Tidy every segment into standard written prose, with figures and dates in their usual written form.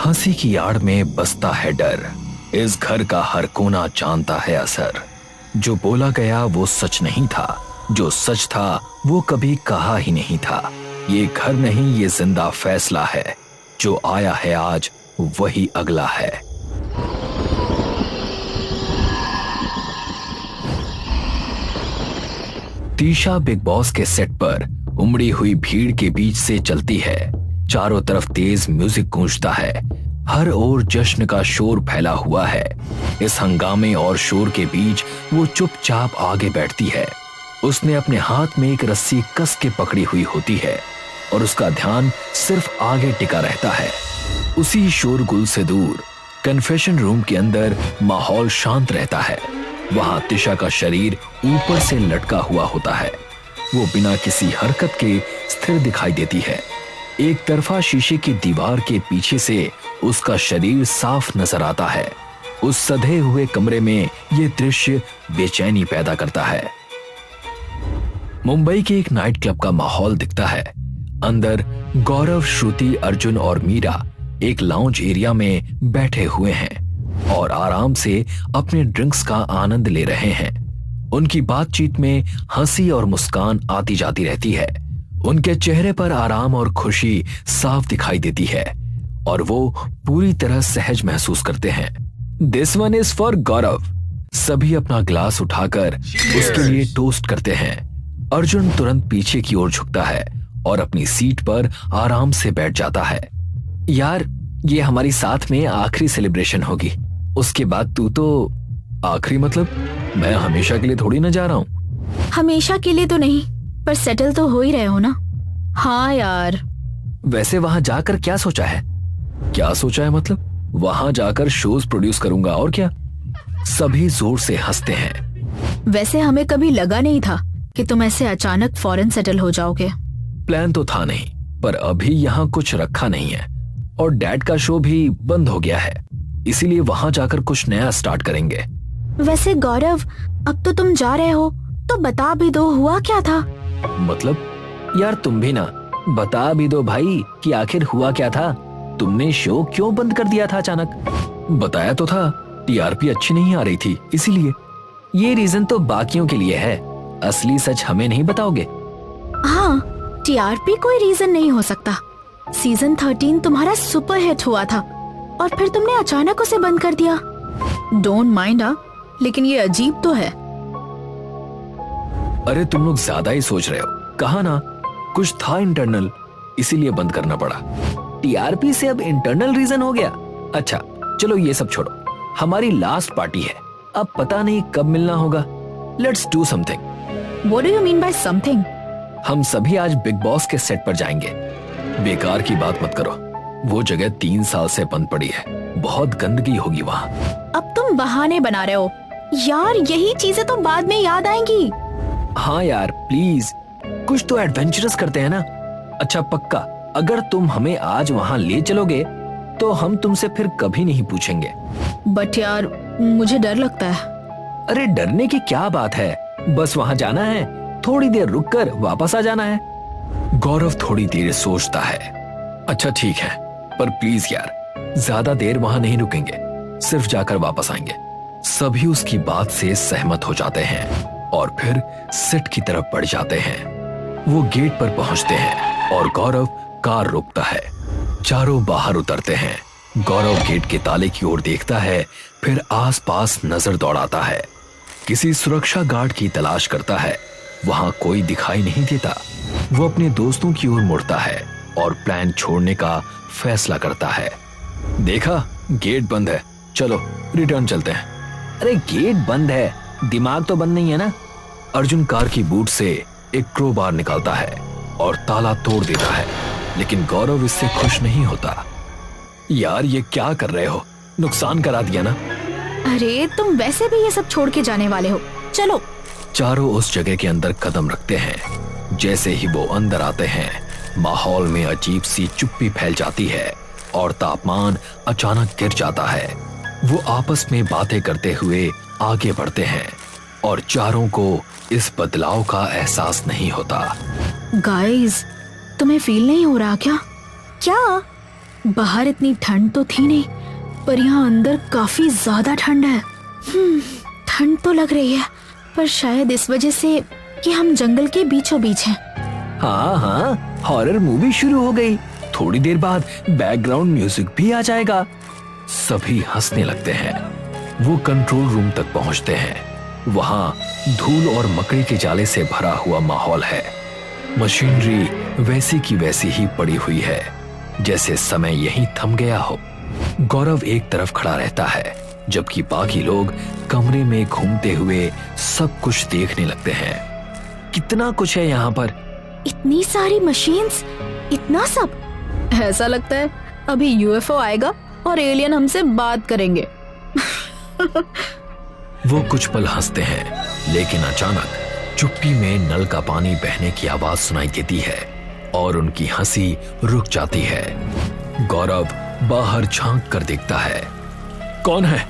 हंसी की आड़ में बसता है डर, इस घर का हर कोना जानता है असर। जो बोला गया वो सच नहीं था, जो सच था वो कभी कहा ही नहीं था। ये घर नहीं, ये जिंदा फैसला है, जो आया है आज वही अगला है। तीशा बिग बॉस के सेट पर उमड़ी हुई भीड़ के बीच से चलती है। चारों तरफ तेज म्यूजिक गूंजता है, हर ओर जश्न का शोर फैला हुआ है। इस हंगामे और शोर के बीच वो चुपचाप आगे बैठती है। उसने अपने हाथ में एक रस्सी कस के पकड़ी हुई होती है और उसका ध्यान सिर्फ आगे टिका रहता है। उसी शोरगुल से दूर कन्फेशन रूम के अंदर माहौल शांत रहता है। वहां तिशा का शरीर ऊपर से लटका हुआ होता है। वो बिना किसी हरकत के स्थिर दिखाई देती है। एक तरफा शीशे की दीवार के पीछे से उसका शरीर साफ नजर आता है। उस सधे हुए कमरे में ये दृश्य बेचैनी पैदा करता है। मुंबई के एक नाइट क्लब का माहौल दिखता है। अंदर गौरव, श्रुति, अर्जुन और मीरा एक लाउंज एरिया में बैठे हुए हैं और आराम से अपने ड्रिंक्स का आनंद ले रहे हैं। उनकी बातचीत में हंसी और मुस्कान आती जाती रहती है। उनके चेहरे पर आराम और खुशी साफ दिखाई देती है और वो पूरी तरह सहज महसूस करते हैं। दिस वन इज फॉर गौरव। सभी अपना ग्लास उठाकर उसके लिए टोस्ट करते हैं। अर्जुन तुरंत पीछे की ओर झुकता है और अपनी सीट पर आराम से बैठ जाता है। यार, ये हमारी साथ में आखिरी सेलिब्रेशन होगी। उसके बाद तू तो। आखिरी मतलब? मैं हमेशा के लिए थोड़ी ना जा रहा हूँ। हमेशा के लिए तो नहीं, पर सेटल तो हो ही रहे हो ना। हाँ यार। वैसे वहां जाकर क्या सोचा है? क्या सोचा है मतलब? वहां जाकर शोज प्रोड्यूस करूंगा और क्या। सभी जोर से हंसते हैं। वैसे हमें कभी लगा नहीं था कि तुम ऐसे अचानक फॉरेन सेटल हो जाओगे। प्लान तो था नहीं, पर अभी यहाँ कुछ रखा नहीं है और डैड का शो भी बंद हो गया है, इसीलिए वहां जाकर कुछ नया स्टार्ट करेंगे। वैसे गौरव, अब तो तुम जा रहे हो तो बता भी दो, हुआ क्या था? मतलब? यार तुम भी ना, बता भी दो भाई कि आखिर हुआ क्या था। तुमने शो क्यों बंद कर दिया था अचानक? बताया तो था, टीआरपी अच्छी नहीं आ रही थी इसीलिए। ये रीजन तो बाकियों के लिए है, असली सच हमें नहीं बताओगे? हाँ, टीआरपी कोई रीजन नहीं हो सकता। सीजन 13 तुम्हारा सुपर हिट हुआ था और फिर तुमने अचानक उसे बंद कर दिया। डोंट माइंड, लेकिन ये अजीब तो है। अरे तुम लोग ज्यादा ही सोच रहे हो। कहा ना, कुछ था इंटरनल, इसीलिए बंद करना पड़ा। टीआरपी से अब इंटरनल रीजन हो गया? अच्छा चलो ये सब छोड़ो, हमारी लास्ट पार्टी है, अब पता नहीं कब मिलना होगा। Let's do something. What do you mean by something? हम सभी आज बिग बॉस के सेट पर जाएंगे। बेकार की बात मत करो, वो जगह 3 साल से बंद पड़ी है, बहुत गंदगी होगी वहाँ। अब तुम बहाने बना रहे हो यार, यही चीजें तो बाद में याद आएंगी। हाँ यार प्लीज, कुछ तो एडवेंचरस करते हैं ना। अच्छा पक्का, अगर तुम हमें आज वहाँ ले चलोगे तो हम तुमसे फिर कभी नहीं पूछेंगे। बट यार, मुझे डर लगता है। अरे डरने की क्या बात है, बस वहाँ जाना है, थोड़ी देर रुककर वापस आ जाना है। गौरव थोड़ी देर सोचता है। अच्छा ठीक है, पर प्लीज यार, ज्यादा देर वहां नहीं रुकेंगे, सिर्फ जाकर वापस आएंगे। सभी उसकी बात से सहमत हो जाते हैं और फिर सेट की तरफ बढ़ जाते हैं। वो गेट पर पहुंचते हैं और गौरव कार रोकता है। चारों बाहर उतरते हैं। गौरव गेट के ताले की ओर देखता है, फिर आसपास नजर दौड़ाता है। किसी सुरक्षा गार्ड की तलाश करता है, वहां कोई दिखाई नहीं देता। वो अपने दोस्तों की ओर मुड़ता है और प्लान छोड़ने का फैसला करता है। देखा, गेट बंद है, चलो रिटर्न चलते हैं। अरे गेट बंद है, दिमाग तो बंद नहीं है ना? अर्जुन कार की बूट से एक क्रोबार निकालता है और ताला तोड़ देता है, लेकिन गौरव इससे खुश नहीं होता। यार ये क्या कर रहे हो, नुकसान करा दिया ना। अरे तुम वैसे भी ये सब छोड़ के जाने वाले हो, चलो। चारों उस जगह के अंदर कदम रखते हैं। जैसे ही वो अंदर आते हैं, माहौल में अजीब सी चुप्पी फैल जाती है और तापमान अचानक गिर जाता है। वो आपस में बातें करते हुए आगे बढ़ते हैं और चारों को इस बदलाव का एहसास नहीं होता। गाइस, तुम्हें फील नहीं हो रहा क्या? क्या? बाहर इतनी ठंड तो थी नहीं, पर यहाँ अंदर काफी ज्यादा ठंड है। ठंड तो लग रही है, पर शायद इस वजह से कि हम जंगल के बीचों बीच हैं। हाँ हाँ, हॉरर मूवी शुरू हो गई। थोड़ी देर बाद बैकग्राउंड म्यूजिक भी आ जाएगा। सभी हंसने लगते हैं। वो कंट्रोल रूम तक पहुंचते हैं। वहां धूल और मकड़ी के जाले से भरा हुआ माहौल है। मशीनरी वैसी की वैसी ही पड़ी हुई है, जैसे समय यहीं थम गया हो। गौरव एक तरफ खड़ा रहता है, जबकि बाकी लोग कमरे में घूमते हुए सब कुछ देखने लगते हैं। कितना कुछ है यहाँ पर। इतनी सारी मशीन्स, इतना सब। ऐसा लगता है अभी यूएफओ आएगा और एलियन हमसे बात करेंगे। वो कुछ पल हंसते हैं, लेकिन अचानक चुप्पी में नल का पानी बहने की आवाज सुनाई देती है और उनकी हंसी रुक जाती है। गौरव बाहर झांक कर देखता है। कौन है?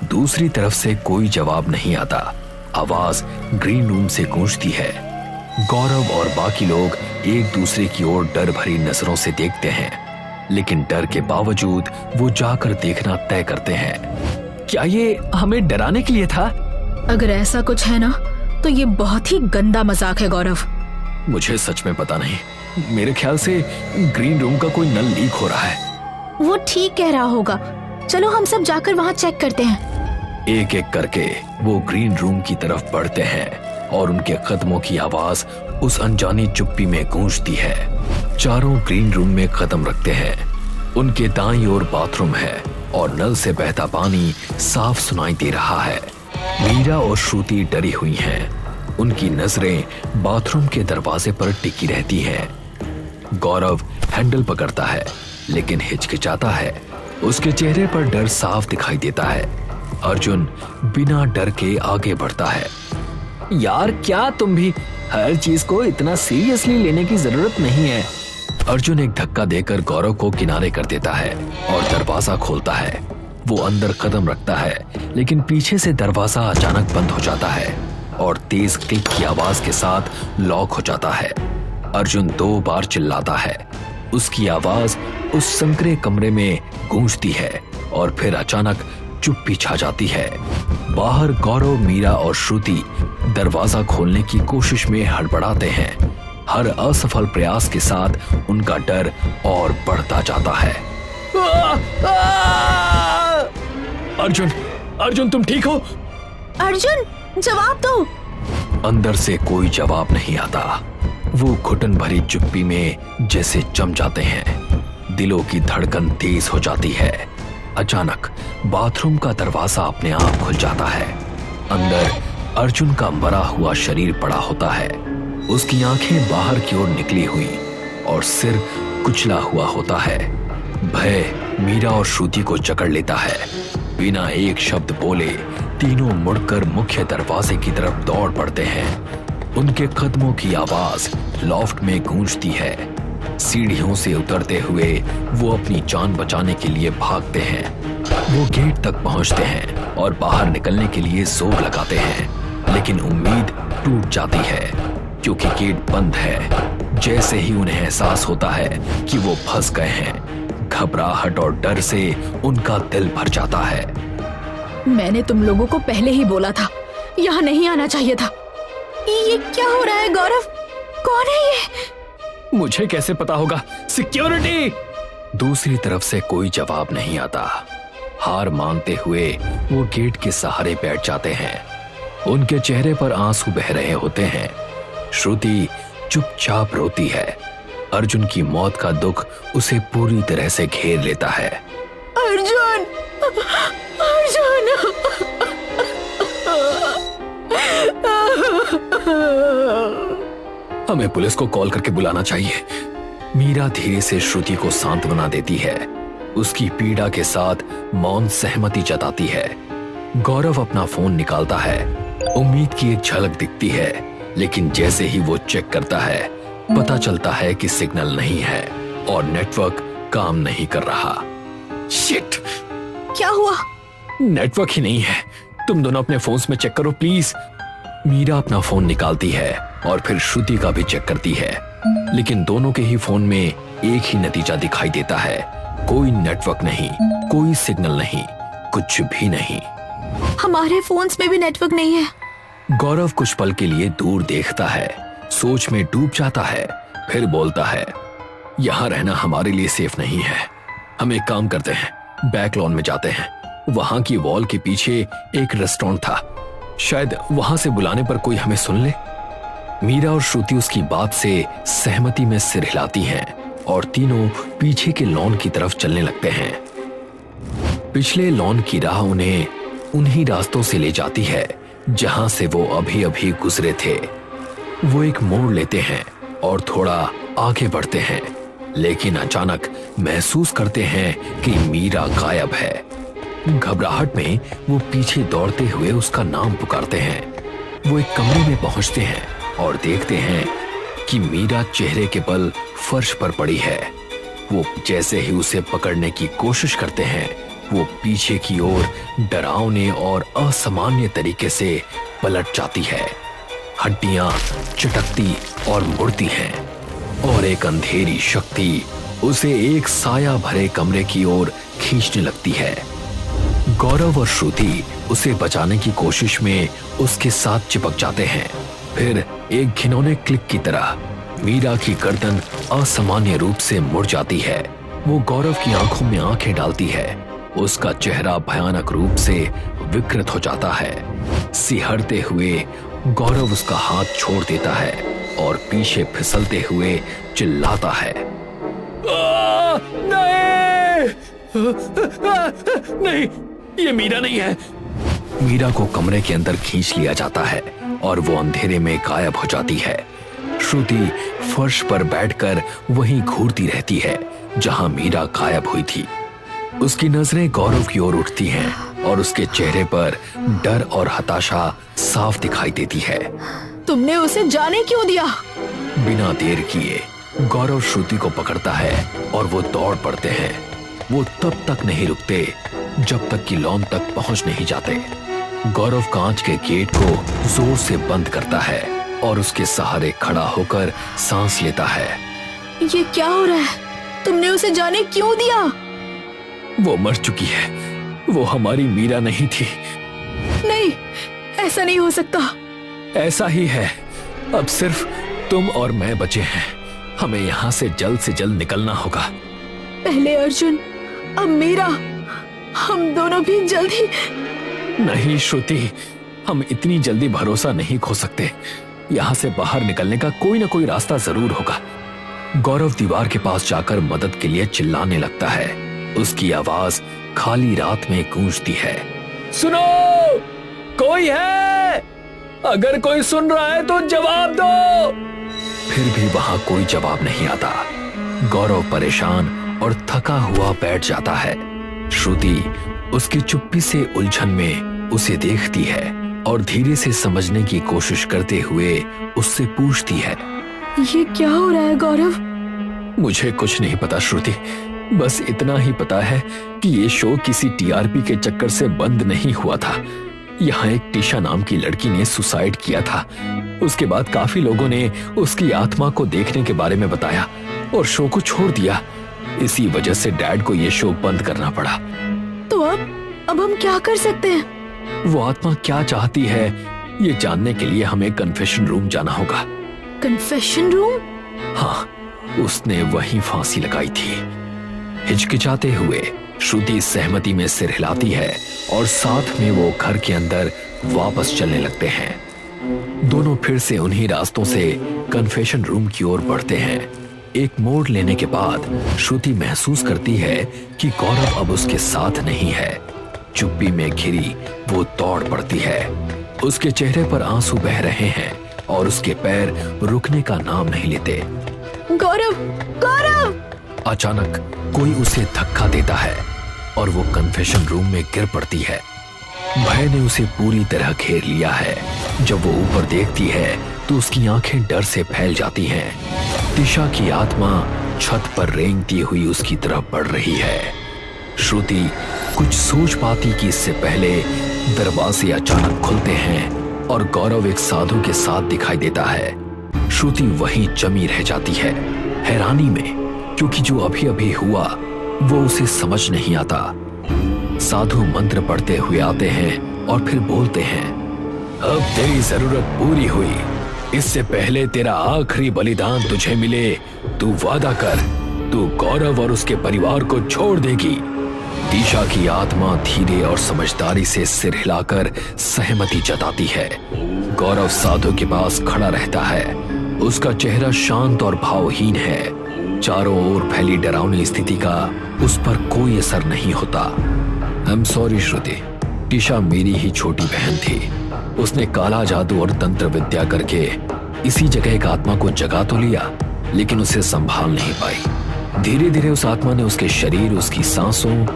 दूसरी तरफ से कोई जवाब नहीं आता। आवाज ग्रीन रूम से गूंजती है। गौरव और बाकी लोग एक दूसरे की ओर डर भरी नजरों से देखते हैं, लेकिन डर के बावजूद वो जाकर देखना तय करते हैं। क्या ये हमें डराने के लिए था? अगर ऐसा कुछ है ना, तो ये बहुत ही गंदा मजाक है गौरव। मुझे सच में पता नहीं। मेरे ख्याल से ग्रीन रूम का कोई नल लीक हो रहा है। वो ठीक कह रहा होगा। चलो हम सब जाकर वहाँ चेक करते हैं। एक एक करके वो ग्रीन रूम की तरफ बढ़ते हैं और उनके कदमों की आवाज उस अनजानी चुप्पी में गूंजती है। चारों ग्रीन रूम में कदम रखते हैं। उनके दाईं ओर बाथरूम है और नल से बहता पानी साफ सुनाई दे रहा है। मीरा और श्रुति डरी हुई हैं। उनकी नजरें बाथरूम के दरवाजे पर टिकी रहती हैं। गौरव हैंडल पकड़ता है, लेकिन हिचकिचाता है। उसके चेहरे पर डर साफ दिखाई देता है। अर्जुन बिना डर के आगे बढ़ता है। यार क्या तुम भी हर चीज को इतना सीरियसली लेने की जरूरत नहीं है। अर्जुन एक धक्का देकर गौरव को किनारे कर देता है और दरवाजा खोलता है। वो अंदर कदम रखता है, लेकिन पीछे से दरवाजा अचानक बंद हो जाता है और तेज क्लिक की आवाज के साथ लॉक हो जाता है। अर्जुन 2 बार चिल्लाता है। उसकी आवाज उस संकरे कमरे में गूंजती है और फिर अचानक चुप्पी छा जाती है। बाहर गौरव, मीरा और श्रुति दरवाजा खोलने की कोशिश में हड़बड़ाते हैं। हर असफल प्रयास के साथ उनका डर और बढ़ता जाता है। अर्जुन, अर्जुन तुम ठीक हो? अर्जुन जवाब दो। अंदर से कोई जवाब नहीं आता। वो घुटन भरी चुप्पी में जैसे जम जाते हैं। दिलों की धड़कन तेज हो जाती है। अचानक बाथरूम का दरवाजा अपने आप खुल जाता है। अंदर अर्जुन का मरा हुआ शरीर पड़ा होता है। उसकी आंखें बाहर की ओर निकली हुई और सिर कुचला हुआ होता है। भय मीरा और श्रुति को जकड़ लेता है। बिना एक शब्द बोले तीनों मुड़कर मुख्य दरवाजे की तरफ दौड़ पड़ते हैं। उनके कदमों की आवाज लॉफ्ट में गूंजती है। सीढ़ियों से उतरते हुए वो अपनी जान बचाने के लिए भागते हैं। वो गेट तक पहुंचते हैं और बाहर निकलने के लिए जोर लगाते हैं, लेकिन उम्मीद टूट जाती है क्योंकि गेट बंद है। जैसे ही उन्हें एहसास होता है कि वो फंस गए हैं, घबराहट और डर से उनका दिल भर जाता है। मैंने तुम लोगों को पहले ही बोला था, यहाँ नहीं आना चाहिए था। ये क्या हो रहा है गौरव? कौन है ये? मुझे कैसे पता होगा? सिक्योरिटी! दूसरी तरफ से कोई जवाब नहीं आता। हार मानते हुए वो गेट के सहारे बैठ जाते हैं। उनके चेहरे पर आंसू बह रहे होते हैं। श्रुति चुपचाप रोती है। अर्जुन की मौत का दुख उसे पूरी तरह से घेर लेता है। अर्जुन! अर्जुन! हमें पुलिस को कॉल करके बुलाना चाहिए। मीरा धीरे से श्रुति को सांत्वना देती है। उसकी पीड़ा के साथ मौन सहमति जताती है। गौरव अपना फोन निकालता है। उम्मीद की एक झलक दिखती है, लेकिन जैसे ही वो चेक करता है, पता चलता है कि सिग्नल नहीं है और नेटवर्क काम नहीं कर रहा। शिट! क्या हुआ? नेटवर्क ही नहीं है। तुम दोनों अपने फोन्स में चेक करो प्लीज। मीरा अपना फोन निकालती है और फिर श्रुति का भी चेक करती है, लेकिन दोनों के ही फोन में एक ही नतीजा दिखाई देता है। कोई नेटवर्क नहीं, कोई सिग्नल नहीं, कुछ भी नहीं। हमारे फोन्स में भी नेटवर्क नहीं है। गौरव कुछ पल के लिए दूर देखता है, सोच में डूब जाता है, फिर बोलता है, यहाँ रहना हमारे लिए सेफ नहीं है। हम एक काम करते हैं, बैक लॉन में जाते हैं। वहां की वॉल के पीछे एक रेस्टोरेंट था, शायद वहां से बुलाने पर कोई हमें सुन ले। मीरा और श्रुति उसकी बात से सहमति में सिर हिलाती हैं और तीनों पीछे के लॉन की तरफ चलने लगते हैं। पिछले लॉन की राह उन्हें उन्हीं रास्तों से ले जाती है जहां से वो अभी अभी गुजरे थे। वो एक मोड़ लेते हैं और थोड़ा आगे बढ़ते हैं, लेकिन अचानक महसूस करते हैं कि मीरा गायब है। घबराहट में वो पीछे दौड़ते हुए उसका नाम पुकारते हैं। वो एक कमरे में पहुंचते हैं और देखते हैं कि मीरा चेहरे के बल फर्श पर पड़ी है। वो जैसे ही उसे पकड़ने की कोशिश करते हैं, वो पीछे की ओर डरावने और असामान्य तरीके से पलट जाती है। हड्डियां चटकती और मुड़ती हैं और एक अंधेरी शक्ति उसे एक साया भरे कमरे की ओर खींचने लगती है। गौरव और श्रुति उसे बचाने की कोशिश में उसके साथ चिपक जाते हैं। फिर एक घिनौने क्लिक की तरह मीरा की गर्दन असामान्य रूप से मुड़ जाती है। वो गौरव की आंखों में आंखें डालती है। उसका चेहरा भयानक रूप से विकृत हो जाता है। सिहरते हुए गौरव उसका हाथ छोड़ देता है और पीछे फिसलते हुए चिल्लाता है, नहीं, ये मीरा नहीं है। मीरा को कमरे के अंदर खींच लिया जाता है और वो अंधेरे में गायब हो जाती है। श्रुति फर्श पर बैठकर वहीं घूरती रहती है जहां मीरा गायब हुई थी। उसकी नजरें गौरव की ओर उठती हैं और उसके चेहरे पर डर और हताशा साफ दिखाई देती है। तुमने उसे जाने क्यों दिया? बिना देर किए गौरव श्रुति को पकड़ता है और वो दौड़ पड़ते हैं। वो तब तक नहीं रुकते जब तक कि लॉन तक पहुंच नहीं जाते। गौरव कांच के गेट को जोर से बंद करता है और उसके सहारे खड़ा होकर सांस लेता है। ये क्या हो रहा है? तुमने उसे जाने क्यों दिया? वो मर चुकी है, वो हमारी मीरा नहीं थी। नहीं, ऐसा नहीं हो सकता। ऐसा ही है। अब सिर्फ तुम और मैं बचे हैं। हमें यहाँ से जल्द निकलना होगा। पहले अर्जुन, अब मीरा, हम दोनों भी जल्दी। नहीं श्रुति, हम इतनी जल्दी भरोसा नहीं खो सकते। यहाँ से बाहर निकलने का कोई ना कोई रास्ता जरूर होगा। गौरव दीवार के पास जाकर मदद के लिए चिल्लाने लगता है। उसकी आवाज खाली रात में गूंजती है, सुनो, कोई है? अगर कोई सुन रहा है तो जवाब दो। फिर भी वहां कोई जवाब नहीं आता। गौरव परेशान और थका हुआ बैठ जाता है। श्रुति उसकी चुप्पी से उलझन में उसे देखती है और धीरे से समझने की कोशिश करते हुए उससे पूछती है, ये क्या हो रहा है गौरव? मुझे कुछ नहीं पता श्रुति, बस इतना ही पता है कि ये शो किसी टीआरपी के चक्कर से बंद नहीं हुआ था। यहाँ एक टीशा नाम की लड़की ने सुसाइड किया था। उसके बाद काफी लोगों ने उसकी आत्मा को देखने के बारे में बताया और शो को छोड़ दिया। इसी वजह से डैड को ये शो बंद करना पड़ा। तो अब हम क्या कर सकते हैं? वो आत्मा क्या चाहती है ये जानने के लिए हमें कन्फेशन रूम जाना होगा। Confession room? हाँ, उसने वहीं फांसी लगाई थी। हिचकिचाते हुए श्रुति सहमति में सिर हिलाती है और साथ में वो घर के अंदर वापस चलने लगते हैं। दोनों फिर से उन्हीं रास्तों से कन्फेशन रूम की ओर बढ़ते हैं। एक मोड़ लेने के बाद श्रुति महसूस करती है कि गौरव अब उसके साथ नहीं है। चुप्पी में घिरी वो दौड़ पड़ती है। उसके चेहरे पर आंसू बह रहे हैं और उसके पैर रुकने का नाम नहीं लेते। गौरव, गौरव! अचानक कोई उसे धक्का देता है और वो कन्फेशन रूम में गिर पड़ती है। भय ने उसे पूरी तरह घेर लिया है। जब वो ऊपर देखती है तो उसकी आंखें डर से फैल जाती हैं। दिशा की आत्मा छत पर रेंगती हुई उसकी तरफ बढ़ रही है। श्रुति कुछ सोच पाती कि इससे पहले दरवाजे अचानक खुलते हैं और गौरव एक साधु के साथ दिखाई देता है। श्रुति वहीं जमी रह जाती है, हैरानी में, क्योंकि जो अभी अभी हुआ वो उसे समझ नहीं आता। साधु मंत्र पढ़ते हुए आते हैं और फिर बोलते हैं, अब तेरी जरूरत पूरी हुई। इससे पहले तेरा आखिरी बलिदान तुझे मिले, तू वादा कर, तू गौरव और उसके परिवार को छोड़ देगी। तीशा की आत्मा धीरे और समझदारी से सिर हिलाकर सहमति जताती है। गौरव साधु के पास खड़ा रहता है। उसका चेहरा शांत और भावहीन है। चारों ओर फैली डरावनी स्थिति का उस पर कोई असर नहीं होता। आई एम सॉरी श्रुति, तीशा मेरी ही छोटी बहन थी। उसने काला जादू और तंत्र विद्या करके इसी जगह एक आत्मा को जगा तो लिया, लेकिन उसे संभाल नहीं पाई। धीरे धीरे उस आत्मा ने उसके शरीर, उसकी सांसों,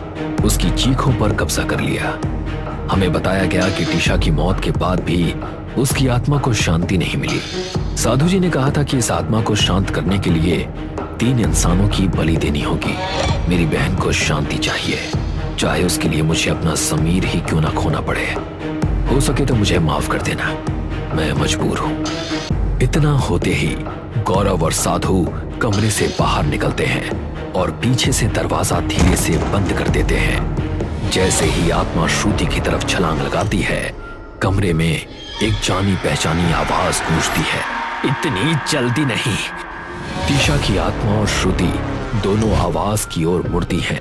उसकी चीखों पर कब्जा कर लिया। हमें बताया गया कि तीशा की मौत के बाद भी उसकी आत्मा को शांति नहीं मिली। साधु जी ने कहा था कि इस आत्मा को शांत करने के लिए 3 इंसानों की बलि देनी होगी। मेरी बहन को शांति चाहिए, चाहे उसके लिए मुझे अपना समीर ही क्यों ना खोना पड़े। हो सके तो मुझे माफ कर देना, मैं मजबूर हूँ। इतना होते ही गौरव और साधु कमरे से बाहर निकलते हैं और पीछे से दरवाजा धीरे से बंद कर देते हैं। जैसे ही आत्मा श्रुति की तरफ छलांग लगाती है, कमरे में एक जानी पहचानी आवाज गूंजती है, इतनी जल्दी नहीं। तीशा की आत्मा और श्रुति दोनों आवाज की ओर मुड़ती हैं।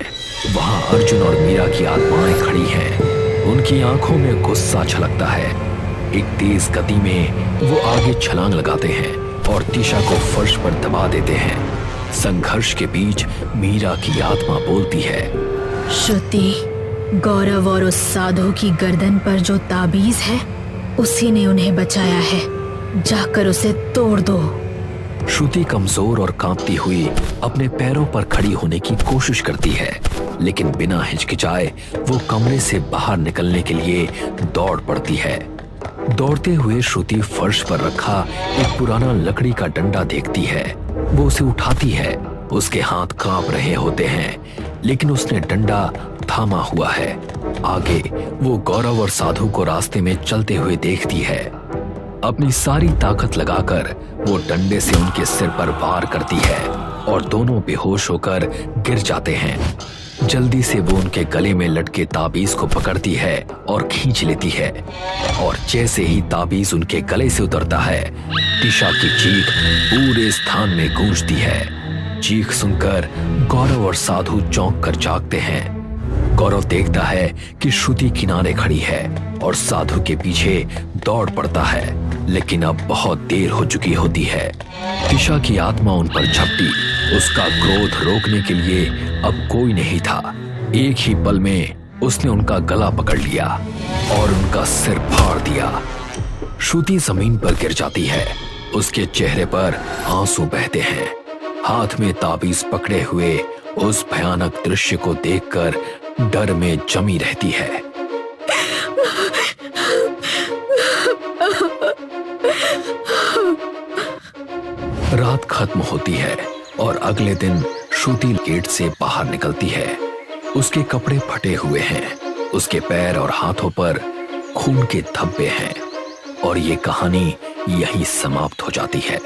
वहां अर्जुन और मीरा की आत्माएं खड़ी हैं। उनकी आंखों में गुस्सा छलकता है। एक तेज गति में वो आगे छलांग लगाते हैं और तीशा को फर्श पर दबा देते हैं। संघर्ष के बीच मीरा की आत्मा बोलती है, श्रुति, गौरव और उस साधु की गर्दन पर जो ताबीज है उसी ने उन्हें बचाया है, जाकर उसे तोड़ दो। श्रुति कमजोर और कांपती हुई अपने पैरों पर खड़ी होने की कोशिश करती है, लेकिन बिना हिचकिचाए वो कमरे से बाहर निकलने के लिए दौड़ पड़ती है। दौड़ते हुए श्रुति फर्श पर रखा एक पुराना लकड़ी का डंडा देखती है। वो उसे उठाती है। उसके हाथ कांप रहे होते हैं, लेकिन उसने डंडा थामा हुआ है। आगे वो गौरव और साधु को रास्ते में चलते हुए देखती है। अपनी सारी ताकत लगाकर वो डंडे से उनके सिर पर वार करती है और दोनों बेहोश होकर गिर जाते हैं। जल्दी से वो उनके गले में लटके ताबीज को पकड़ती है और खींच लेती है, और जैसे ही ताबीज उनके गले से उतरता है, तीशा की चीख पूरे स्थान में गूंजती है। चीख सुनकर गौरव और साधु चौंक कर जागते हैं। गौरव देखता है कि श्रुति किनारे खड़ी है और साधु के पीछे दौड़ पड़ता है, लेकिन अब बहुत देर हो चुकी होती है। तीशा की आत्मा उन पर झपटी। उसका क्रोध रोकने के लिए अब कोई नहीं था। एक ही पल में उसने उनका गला पकड़ लिया और उनका सिर फाड़ दिया। श्रुति जमीन पर गिर जाती है। उसके चेहरे पर आंसू बहते हैं। हाथ में ताबीज पकड़े हुए उस भयानक दृश्य को देखकर डर में जमी रहती है। रात खत्म होती है और अगले दिन श्रुति गेट से बाहर निकलती है। उसके कपड़े फटे हुए हैं, उसके पैर और हाथों पर खून के धब्बे हैं, और ये कहानी यहीं समाप्त हो जाती है।